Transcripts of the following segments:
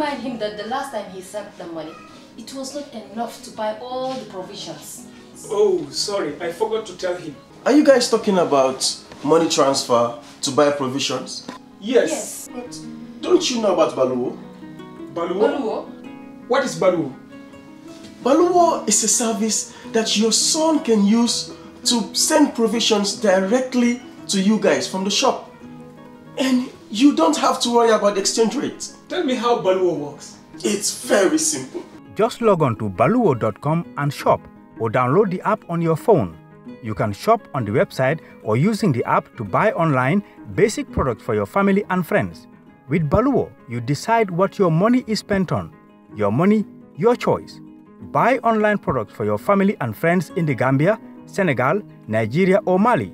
remind him that the last time he sent the money, it was not enough to buy all the provisions. Oh, sorry, I forgot to tell him. Are you guys talking about money transfer to buy provisions? Yes. But don't you know about Baluwo? Baluwo? What is Baluwo? Baluwo is a service that your son can use to send provisions directly to you guys from the shop. And you don't have to worry about the exchange rate. Tell me how Baluwo works. It's very simple. Just log on to baluwo.com and shop, or download the app on your phone. You can shop on the website or using the app to buy online basic products for your family and friends. With Baluwo, you decide what your money is spent on. Your money, your choice. Buy online products for your family and friends in the Gambia, Senegal, Nigeria or Mali.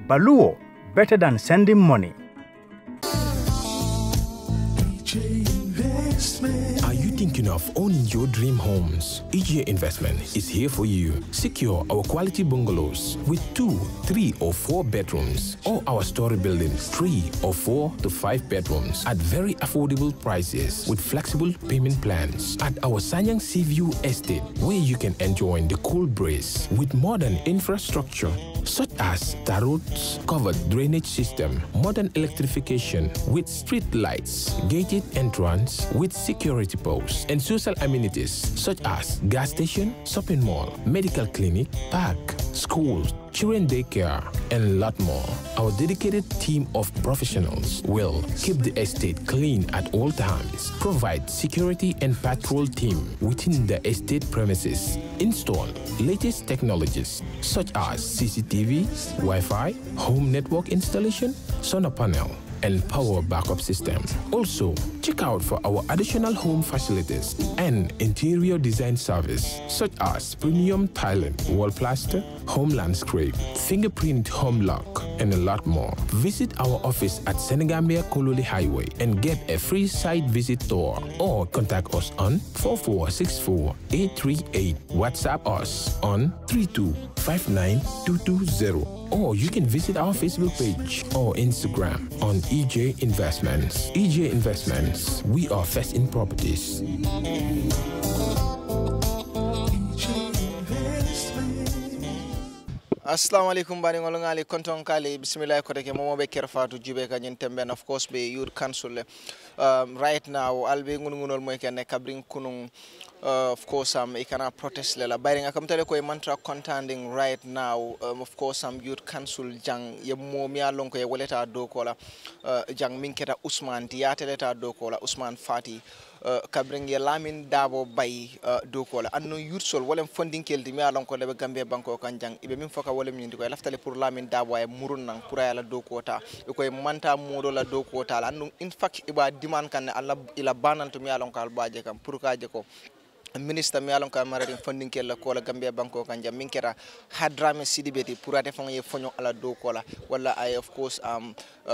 Baluwo, better than sending money. Are you thinking of owning your dream homes? EJ Investment is here for you. Secure our quality bungalows with 2, 3 or 4 bedrooms, or our story buildings 3 or 4 to 5 bedrooms at very affordable prices with flexible payment plans at our Sanyang Seaview Estate, where you can enjoy the cool breeze with modern infrastructure such as tar roads, covered drainage system, modern electrification with street lights, gated entrance with security posts, and social amenities such as gas station, shopping mall, medical clinic, park, schools, children daycare, and a lot more. Our dedicated team of professionals will keep the estate clean at all times, provide security and patrol team within the estate premises, install latest technologies such as CCTV, Wi-Fi, home network installation, solar panel, and power backup system. Also, check out for our additional home facilities and interior design service such as premium tiling, wall plaster, home landscape, fingerprint home lock, and a lot more. Visit our office at Senegambia Kololi Highway and get a free site visit tour, or contact us on 4464-838. WhatsApp us on 3259220. Or you can visit our Facebook page or Instagram on EJ Investments. EJ Investments, we are first in properties. Assalamu alaikum bani ngolongali konton kali bismillah ko teke momo be Kerr Fatou jube ka nyin tembe of course be youth council right now albe ngunol moy ken kabring kunung of course e kana protest la bayri ngakam tele ko e mantra contending right now of course youth council jang ye momi alon ko e woleta do kola jang minketa Ousmane tiateleta do kola Ousmane Fati kabringe Lamin Darboe bay do kola anno youth sol wolem funding keldi mi alon ko lebe Gambia banko kanjang ibe min foka wolem nyindi ko laftale pour Lamin Darboe ay murun nan pour ala do kota ko e manta modo la do kota anno in fact iba diman kan alla ila banan to mi alon ko albaje kam pour kaje ko ministre mi alon ka marari funding kel ko la Gambia banko kanjam minkera hadrame sidibeti pour ate fon ye fonyo ala do kola wala ay of course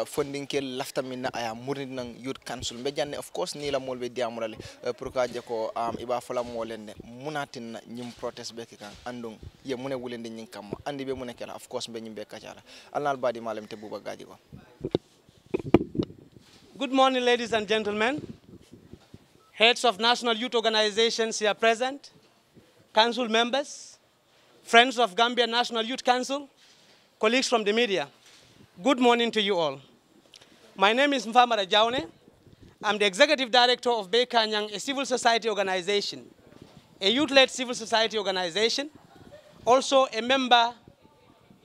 funding kel lafta minna aya murid nan youth council be janne of course ni la molbe diamulale pour ka je ko iba fala molende munatin nyim protest be kan andung ye mune wulende nyin kam andi be mune kala of course be nyimbe kacala alnal badi malem te buba gaji ko. Good morning, ladies and gentlemen. Heads of national youth organizations here present, council members, friends of Gambia National Youth Council, colleagues from the media. Good morning to you all. My name is Mfamara Jaune. I'm the executive director of Bekanyang, a civil society organization, a youth-led civil society organization, also a member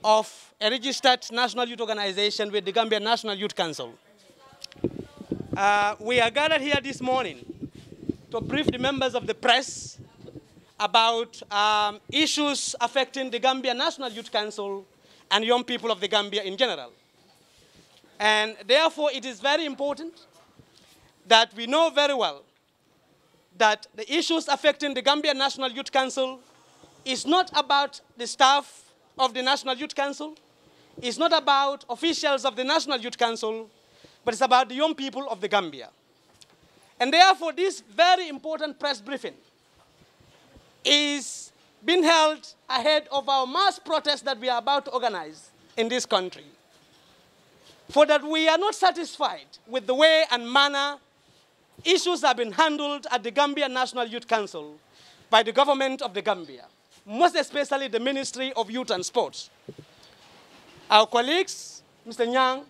of a registered national youth organization with the Gambia National Youth Council. We are gathered here this morning to brief the members of the press about issues affecting the Gambia National Youth Council and young people of the Gambia in general. And therefore, it is very important that we know very well that the issues affecting the Gambia National Youth Council is not about the staff of the National Youth Council, it's not about officials of the National Youth Council, but it's about the young people of the Gambia. And therefore, this very important press briefing is being held ahead of our mass protest that we are about to organize in this country. For that we are not satisfied with the way and manner issues have been handled at the Gambia National Youth Council by the government of the Gambia, most especially the Ministry of Youth and Sports. Our colleagues, Mr. Nyang,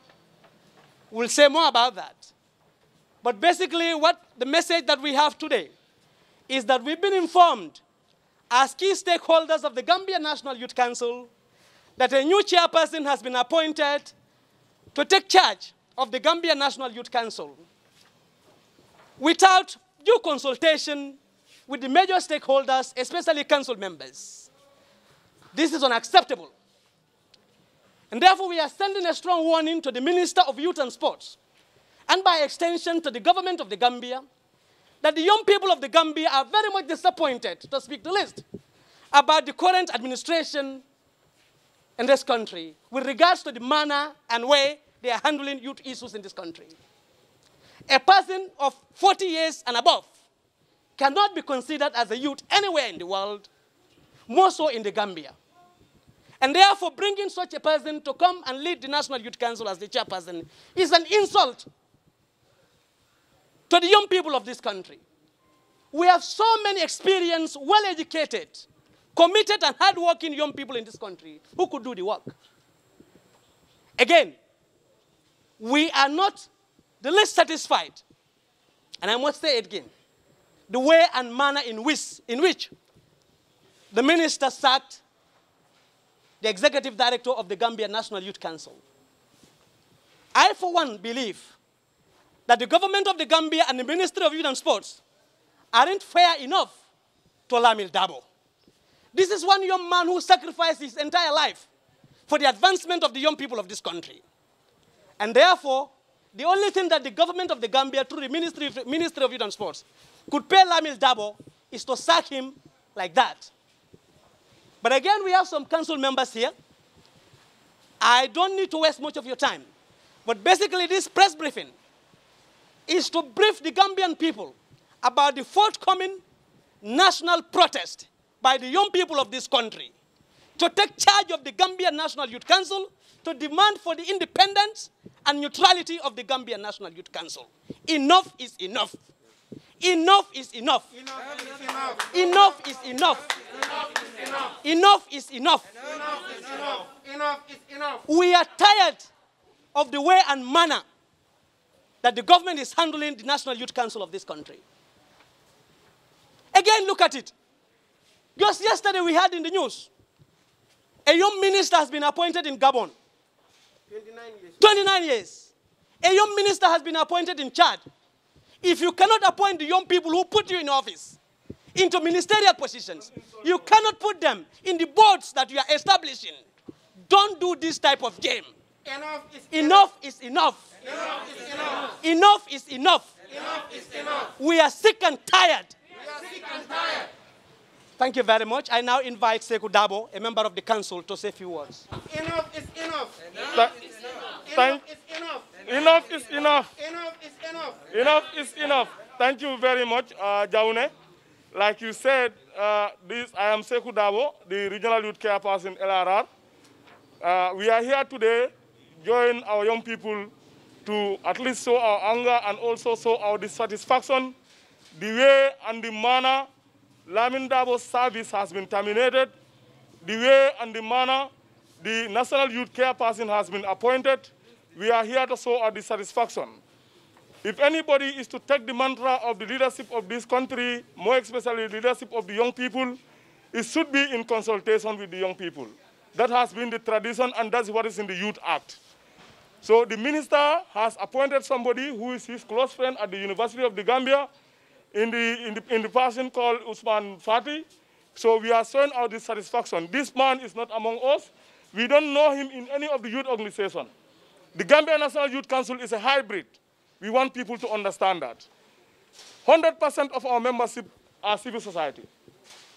will say more about that. But basically, the message that we have today is that we've been informed as key stakeholders of the Gambia National Youth Council that a new chairperson has been appointed to take charge of the Gambia National Youth Council without due consultation with the major stakeholders, especially council members. This is unacceptable. And therefore, we are sending a strong warning to the Minister of Youth and Sports, and by extension to the government of the Gambia, that the young people of the Gambia are very much disappointed, to speak the least, about the current administration in this country with regards to the manner and way they are handling youth issues in this country. A person of 40 years and above cannot be considered as a youth anywhere in the world, more so in the Gambia. And therefore, bringing such a person to come and lead the National Youth Council as the chairperson is an insult to the young people of this country. We have so many experienced, well-educated, committed and hard-working young people in this country who could do the work. Again, we are not the least satisfied, and I must say it again, the way and manner in which the minister sacked the executive director of the Gambia National Youth Council. I, for one, believe that the government of the Gambia and the Ministry of Youth and Sports aren't fair enough to Lamin Darboe. This is one young man who sacrificed his entire life for the advancement of the young people of this country. And therefore, the only thing that the government of the Gambia, through the Ministry of Youth and Sports, could pay Lamin Darboe is to sack him like that. But again, we have some council members here. I don't need to waste much of your time. But basically, this press briefing is to brief the Gambian people about the forthcoming national protest by the young people of this country to take charge of the Gambia National Youth Council, to demand for the independence and neutrality of the Gambia National Youth Council. Enough is enough. Enough is enough. Enough is enough. Enough is enough. We are tired of the way and manner that the government is handling the National Youth Council of this country. Again, look at it. Just yesterday we had in the news, a young minister has been appointed in Gabon. 29 years. A young minister has been appointed in Chad. If you cannot appoint the young people who put you in office into ministerial positions, you cannot put them in the boards that you are establishing. Don't do this type of game. Enough is enough. Enough is enough. We are sick and tired. Thank you very much. I now invite Sekou Darboe, a member of the council, to say a few words. Enough is enough. Enough is enough. Enough is enough. Thank you very much, Jaune. Like you said, I am Sekou Darboe, the Regional Youth Care Person, LRR. We are here today, join our young people to at least show our anger and also show our dissatisfaction, the way and the manner Lamin Darboe's service has been terminated, the way and the manner the National Youth Care Person has been appointed. We are here to show our dissatisfaction. If anybody is to take the mantra of the leadership of this country, more especially the leadership of the young people, it should be in consultation with the young people. That has been the tradition, and that's what is in the Youth Act. So the minister has appointed somebody who is his close friend at the University of the Gambia, in the person called Fatou. So we are showing our dissatisfaction. This man is not among us. We don't know him in any of the youth organizations. The Gambia National Youth Council is a hybrid. We want people to understand that. 100% of our membership are civil society.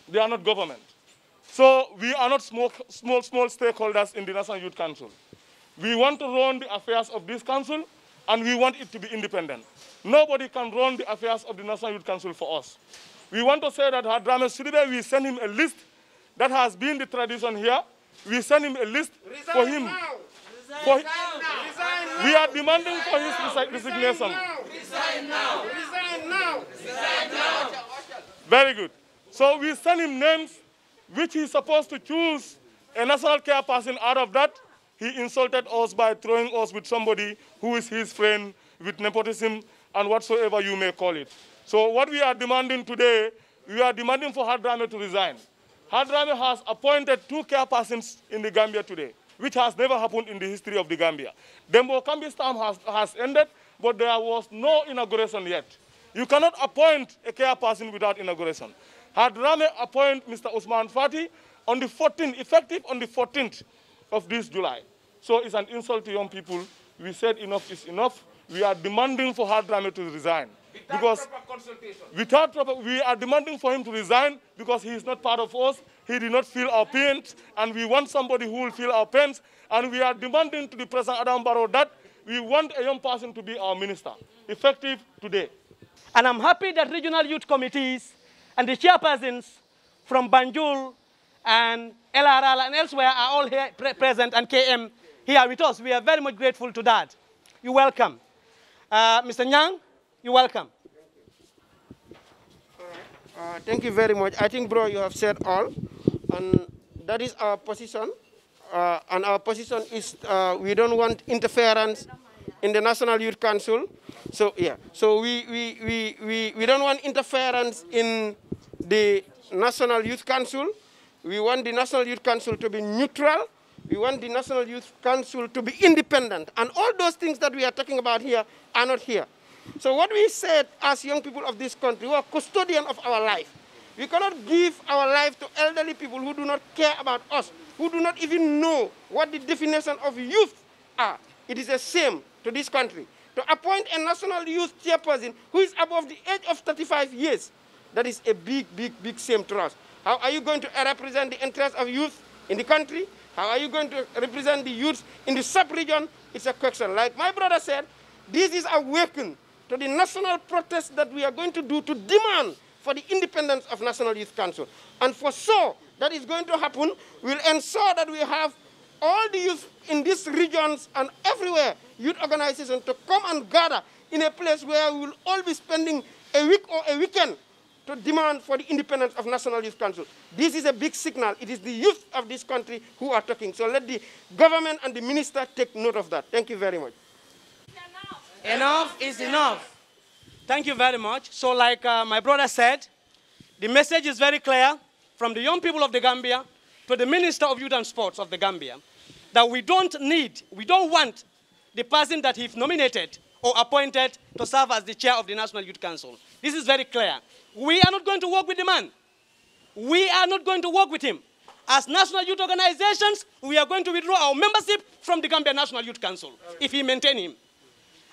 They are not government. So we are not small stakeholders in the National Youth Council. We want to run the affairs of this council, and we want it to be independent. Nobody can run the affairs of the National Youth Council for us. We want to say that Hadrame Sidibe, we send him a list. That has been the tradition here. We send him a list for him. We are demanding for his resignation. Resign now. Resign now. Very good. So we send him names which he's supposed to choose a national care person. Out of that, he insulted us by throwing us with somebody who is his friend, with nepotism and whatsoever you may call it. So what we are demanding today, we are demanding for Hadrame to resign. Hadrame has appointed 2 care persons in the Gambia today, which has never happened in the history of the Gambia. Dembo Kambi's term has ended, but there was no inauguration yet. You cannot appoint a care person without inauguration. Hadrame appoint Mr. Usman Fati on the 14th, effective on the 14th of this July. So it's an insult to young people. We said enough is enough. We are demanding for Hadrame to resign. Because we are demanding for him to resign because he is not part of us. He did not feel our pains, and we want somebody who will feel our pains. And we are demanding to the President Adam Barrow that we want a young person to be our minister, effective today. And I'm happy that regional youth committees and the chairpersons from Banjul and LRL and elsewhere are all here present, and KM here with us. We are very much grateful to that. You're welcome. Mr. Nyang, you're welcome. Thank you very much. I think, bro, you have said all, and that is our position. And our position is we don't want interference in the National Youth Council. So yeah, so we don't want interference in the National Youth Council. We want the National Youth Council to be neutral. We want the National Youth Council to be independent. And all those things that we are talking about here are not here. So what we said as young people of this country, who are custodian of our life, we cannot give our life to elderly people who do not care about us, who do not even know what the definition of youth are. It is a shame to this country to appoint a national youth chairperson who is above the age of 35 years. That is a big, big, big shame to us. How are you going to represent the interests of youth in the country? How are you going to represent the youth in the sub-region? It's a question. Like my brother said, this is a awakening to the national protest that we are going to do to demand for the independence of National Youth Council. And for sure that is going to happen, we'll ensure that we have all the youth in these regions and everywhere, youth organizations, to come and gather in a place where we will all be spending a week or a weekend to demand for the independence of National Youth Council. This is a big signal. It is the youth of this country who are talking. So let the government and the minister take note of that. Thank you very much. Enough is enough. Thank you very much. So like my brother said, the message is very clear from the young people of the Gambia to the Minister of Youth and Sports of the Gambia that we don't want the person that he's nominated or appointed to serve as the chair of the National Youth Council. This is very clear. We are not going to work with the man. We are not going to work with him. As national youth organizations, we are going to withdraw our membership from the Gambia National Youth Council if he maintains him.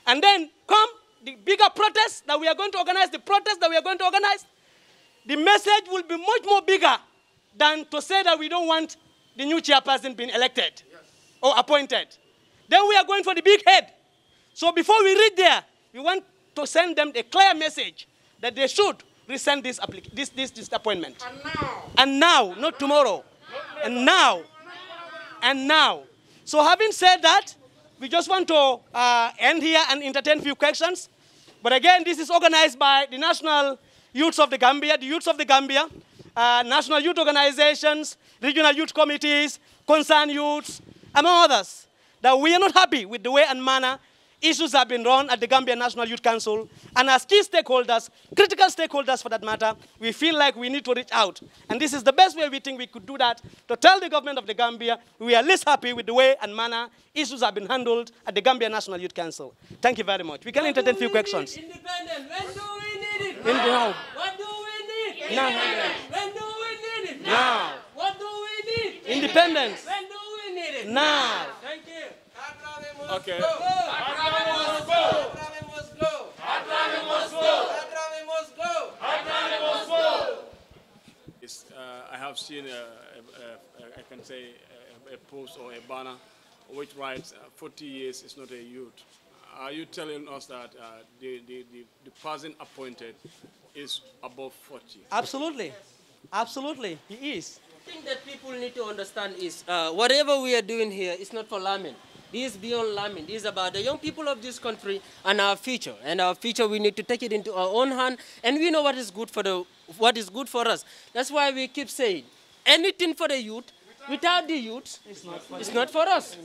And then come the bigger protests that we are going to organize, the message will be much more bigger than to say that we don't want the new chairperson being elected or appointed. Then we are going for the big head. So before we reach there, we want to send them a clear message that they should rescind this appointment. And now, not tomorrow. And now. So having said that, we just want to end here and entertain a few questions. But again, this is organized by the National Youths of the Gambia, national youth organizations, regional youth committees, concerned youths, among others, that we are not happy with the way and manner issues have been run at the Gambia National Youth Council. And as key stakeholders, critical stakeholders for that matter, we feel like we need to reach out. And this is the best way we think we could do that, to tell the government of the Gambia we are less happy with the way and manner issues have been handled at the Gambia National Youth Council. Thank you very much. We can entertain a few questions. Independent. When do we need it? Now. What do we need? Now. When do we need it? Now. What do we need? Independence. When do we need it? Now. Thank you. Okay. I have seen, I can say, a post or a banner which writes 40 years is not a youth. Are you telling us that the person appointed is above 40? Absolutely. Absolutely, he is. The thing that people need to understand is whatever we are doing here is not for Lamin. This is beyond Lamin. This is about the young people of this country and our future. And our future, we need to take it into our own hand. And we know what is good for us. That's why we keep saying, anything for the youth, without the youth, it's not for us.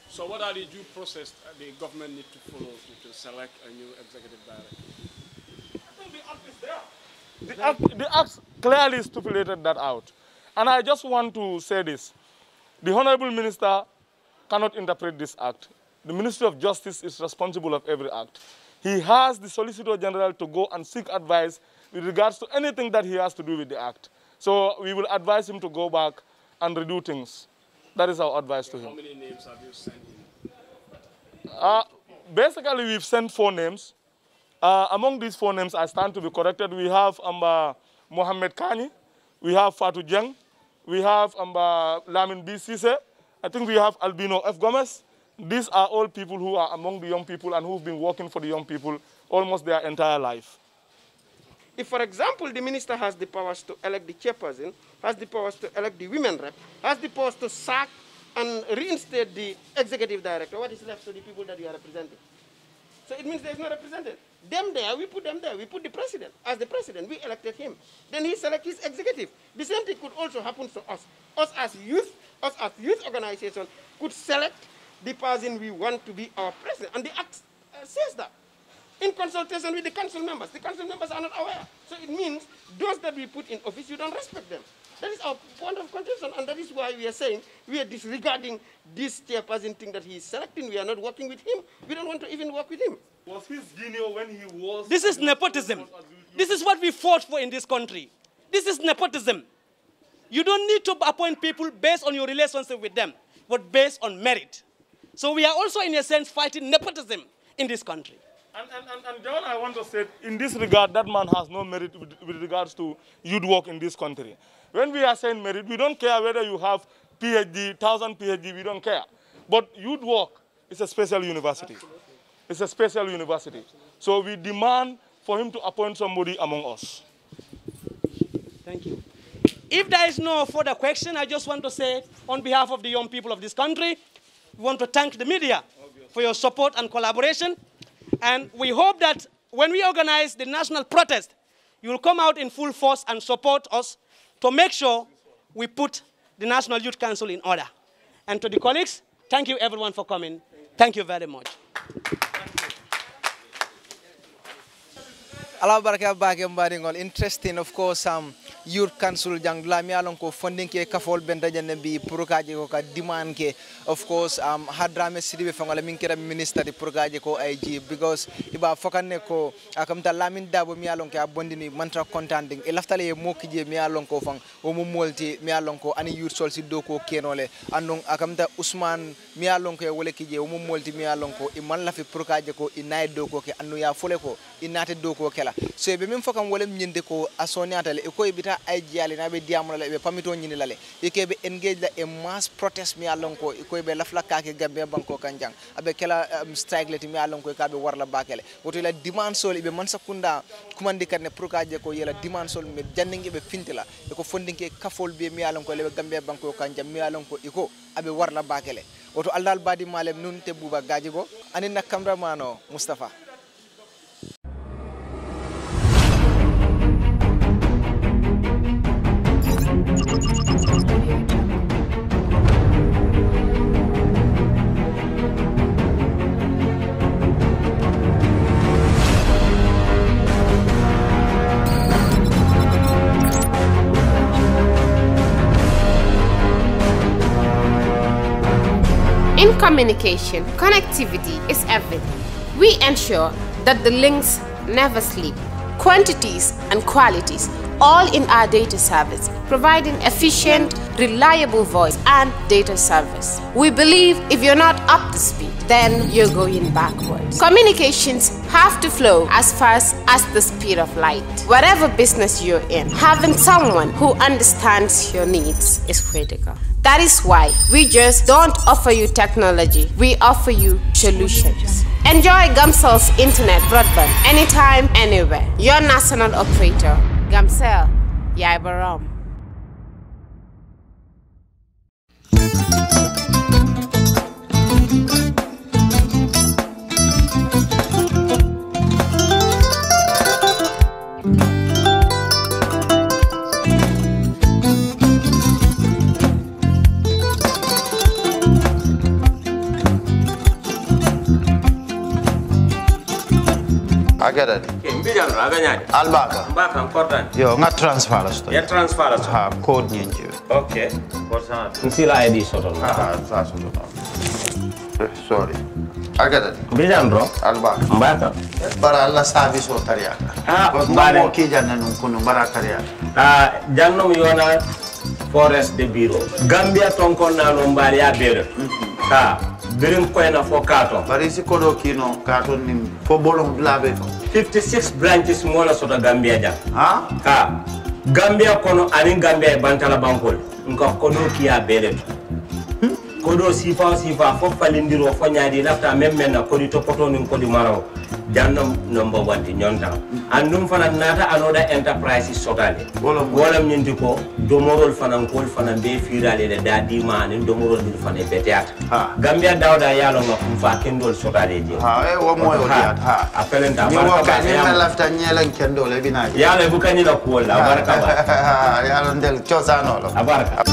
So what are the due process the government need to follow to select a new executive director? I think the act is there. The act clearly stipulated that out. And I just want to say this. The Honorable Minister cannot interpret this act. The Ministry of Justice is responsible of every act. He has the Solicitor General to go and seek advice with regards to anything that he has to do with the act. So we will advise him to go back and redo things. That is our advice to him. How many names have you sent in? Basically, we've sent 4 names. Among these 4 names, I stand to be corrected. We have Mohammed Kani, we have Fatou Jeng, we have Lamin B. Sise, I think we have Albino F. Gomez. These are all people who are among the young people and who've been working for the young people almost their entire life. If, for example, the minister has the powers to elect the chairperson, has the powers to elect the women rep, has the powers to sack and reinstate the executive director, what is left to the people that you are representing? So it means there is no representative. Them there, we put them there. We put the president. As the president, we elected him. Then he selects his executive. The same thing could also happen to us. Us as youth organization could select the person we want to be our president. And the act says that. In consultation with the council members. The council members are not aware. So it means those that we put in office, you don't respect them. That is our point of contention, and that is why we are saying we are disregarding this chairperson thing that he is selecting. We are not working with him. We don't want to even work with him. Was his junior when he was... This is nepotism. This is what we fought for in this country. This is nepotism. You don't need to appoint people based on your relationship with them, but based on merit. So we are also, in a sense, fighting nepotism in this country. And John, I want to say, in this regard, that man has no merit with regards to youth work in this country. When we are saying merit, we don't care whether you have PhD, 1,000 PhD, we don't care. But youth work is a special university. It's a special university. So we demand for him to appoint somebody among us. Thank you. If there is no further question, I just want to say, on behalf of the young people of this country, we want to thank the media for your support and collaboration. And we hope that when we organize the national protest, you will come out in full force and support us to make sure we put the National Youth Council in order. And to the colleagues, thank you everyone for coming. Thank you very much. Interesting, of course, Youth Council jang lami alon ko funding ke kafol benda janne bi purukaje ko ka demand ke of course hadrame sidibe fangala min kera minister di purukaje ko IG because iba fokanne ko akamta Lamin Darboe mi alon ke abondini mantra contanding e laftale e mokije mi alon ko fang o mo molti mi alon ko ani youth sol si do ko kenole andon akamta Ousmane mi alon ko e wole kije o mo molti mi alon ko e man lafi purukaje ko e nay do ko ke anu ya fole ko inate do ko kela so be min fokam wole nyinde ko asoniatale e ko e bita ay jiali na be diamula be pamito nyini lale e ke be engage la e mass protest mi alon ko e ko be lafla kake gambe banko kanjang abe kela strike leti mi alon ko ka be warla bakele woto la demand sol be man sakunda kumandi kan ne prokaje ko yela demand sol me jandinge be fintila e ko fondinke kafol be mi alon ko le gambe banko kanjam mi alon ko iko abe warla bakele woto aldal badi malem nun te buba gajigo anina cameraman Mustafa. In communication, connectivity is everything. We ensure that the links never sleep. Quantities and qualities, all in our data service, providing efficient, reliable voice and data service. We believe if you're not up to speed, then you're going backwards. Communications have to flow as fast as the speed of light. Whatever business you're in, having someone who understands your needs is critical. That is why we just don't offer you technology, we offer you solutions. Enjoy Gamcel's internet broadband anytime, anywhere. Your national operator, Gamcel, Yaibaram. Agada. Mbijan aganyadi. Albaka. Mbaka important. Yo, nga transfer la sto. Ya transfer la sto. Ha, code nyinji. Okay. Nsila ID soto. Ah, sa soto. Sorry. Agada. Mbijan bro. Albaka. Mbaka. Bara alla service o tariaka. Ah, mbare ki janna nun kunu bara tariaka. Ah, jannom yona forest de bureau. Gambia tonkon na no mbari ya bere. Ha. Birim koyna fo kato. Barisi kodo kino kato ni fo bolong blabe. 56 branches mola soto Gambia jam. Ha? Ha. Gambia kono ani Gambia bantala bankol. Nka kodo kiya bele. Kodo sifa fo falindiro fo nyaadi lafta même na kodi topoto ni kodi maraw. Jannam number 1 ti nyonta. Andum fana nata anoda enterprise sotale. Wolam nyindi ko domorol fana kol fana be firale de dadi man domorol ni fana beteat. Gambia dawda yalo ngam fa kendol sotale je. Ha wo mo yo diat ha. Apelenta barka ba. Ni ma lafta nyelen kendol e bina. Yalo bu kanila ko la barka ba. Yalo ndel ciosano lo. Abarka.